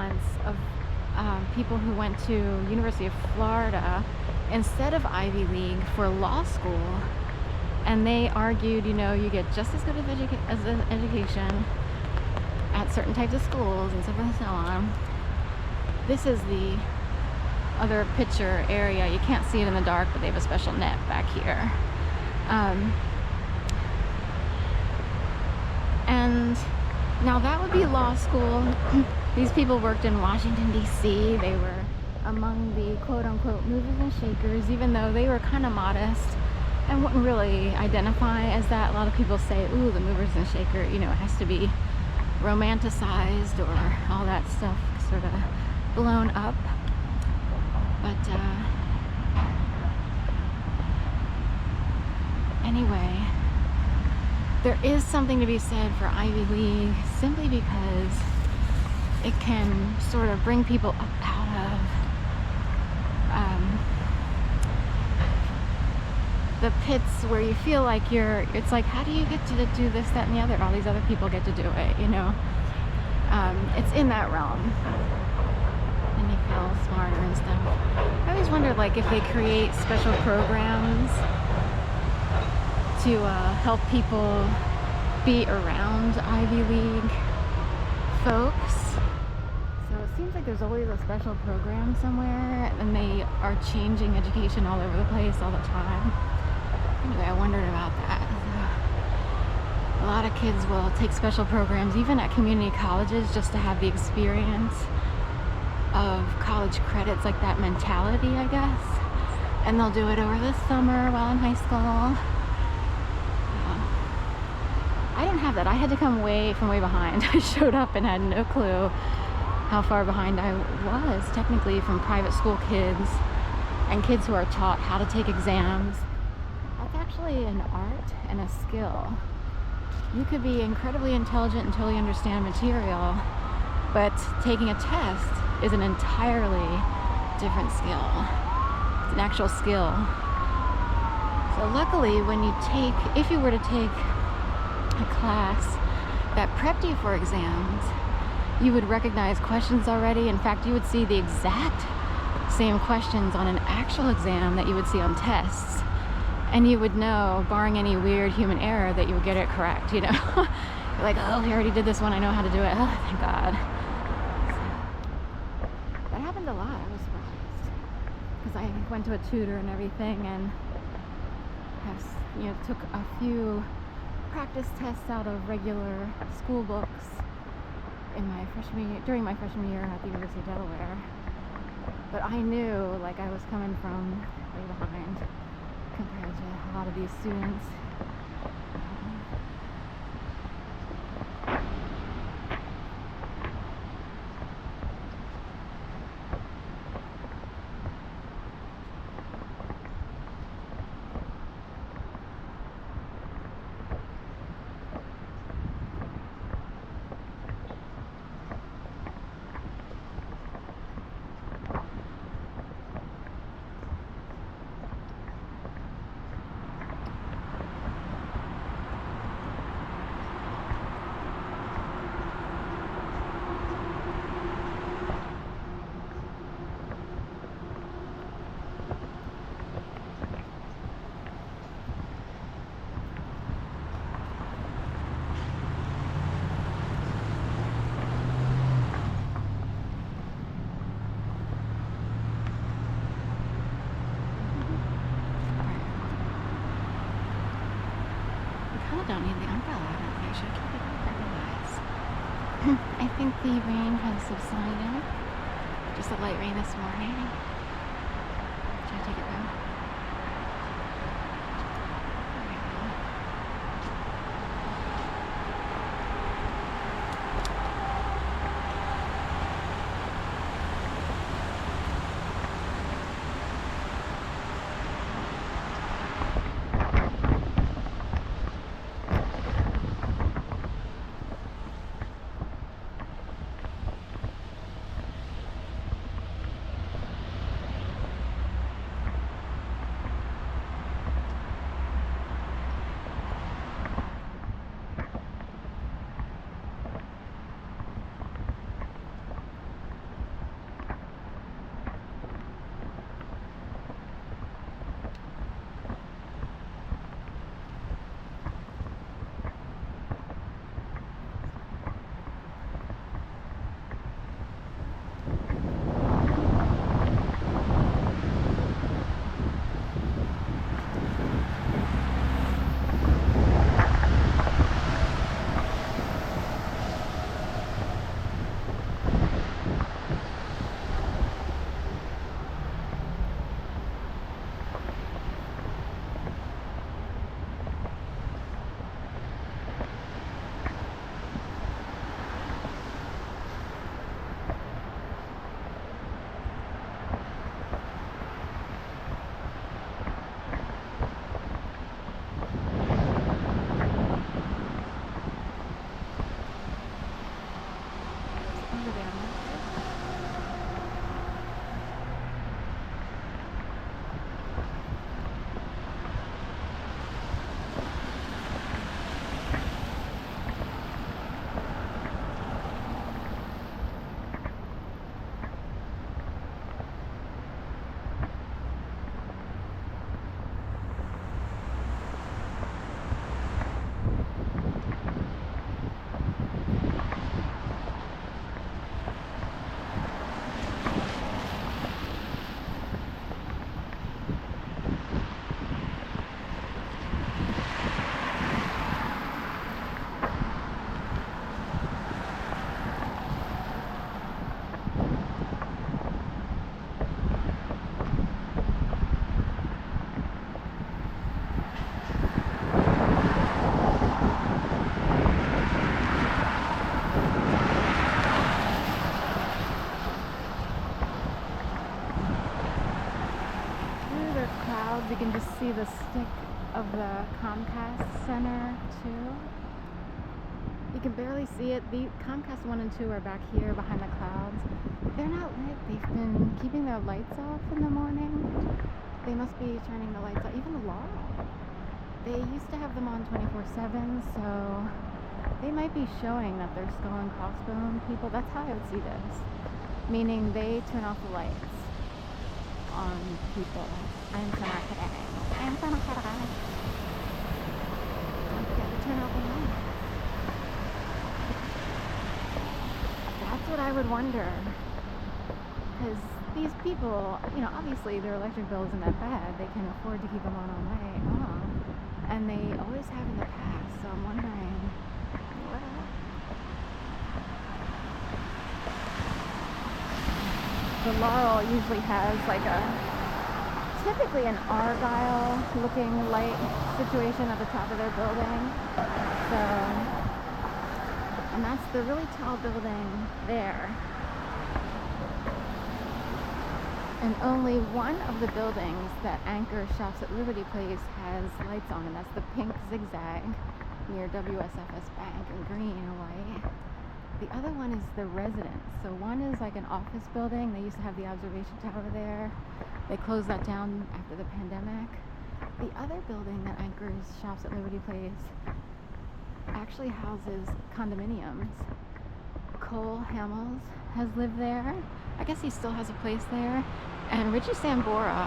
once of people who went to University of Florida instead of Ivy League for law school, and they argued, you know, you get just as good of an education at certain types of schools and so forth and so on. This is the other picture area. You can't see it in the dark, but they have a special net back here. And now that would be law school. These people worked in Washington, D.C. They were among the quote-unquote movers and shakers, even though they were kind of modest and wouldn't really identify as that. A lot of people say, ooh, the movers and shaker, you know, it has to be romanticized or all that stuff sort of blown up. But anyway, there is something to be said for Ivy League simply because it can sort of bring people up out of the pits where you feel like it's like, how do you get to do this, that, and the other? All these other people get to do it, you know? It's in that realm. And you feel smarter and stuff. I always wondered, like, if they create special programs to help people be around Ivy League folks. So it seems like there's always a special program somewhere, and they are changing education all over the place all the time. Anyway, I wondered about that. A lot of kids will take special programs, even at community colleges, just to have the experience of college credits, like that mentality, I guess. And they'll do it over the summer while in high school. I didn't have that. I had to come way behind. I showed up and had no clue how far behind I was, technically, from private school kids and kids who are taught how to take exams. That's actually an art and a skill. You could be incredibly intelligent and totally understand material, but taking a test is an entirely different skill. It's an actual skill. So luckily, if you were to take a class that prepped you for exams, you would recognize questions already. In fact, you would see the exact same questions on an actual exam that you would see on tests. And you would know, barring any weird human error, that you would get it correct, you know? You're like, oh, we already did this one, I know how to do it. Oh, thank God. So, that happened a lot. I was surprised. Because I went to a tutor and everything, and took a few practice tests out of regular school books during my freshman year at the University of Delaware. But I knew, like, I was coming from way behind compared to a lot of these students. Don't need the umbrella. I don't think I should keep it over otherwise. I think the rain has subsided. Just a light rain this morning. Should I take it down? over there. You can just see the stick of the Comcast Center too. You can barely see it. The Comcast 1 and 2 are back here behind the clouds. They're not lit. They've been keeping their lights off in the morning. They must be turning the lights off. Even the Laurel. They used to have them on 24/7, so they might be showing that they're skull and crossbone people. That's how I would see this. Meaning they turn off the lights on people. I am so not kidding. I am so not kidding. Don't forget to turn off the lights. That's what I would wonder. Because these people, you know, obviously their electric bill isn't that bad. They can afford to keep them on all night long. And they always have in the past. So I'm wondering, what? The Laurel usually has like typically an Argyle looking light situation at the top of their building. So, and that's the really tall building there. And only one of the buildings that anchor Shops at Liberty Place has lights on, and that's the pink zigzag near WSFS Bank in green and white. The other one is the Residence. So one is like an office building. They used to have the observation tower there. They closed that down after the pandemic. The other building that anchors Shops at Liberty Place actually houses condominiums. Cole Hamels has lived there. I guess he still has a place there. And Richie Sambora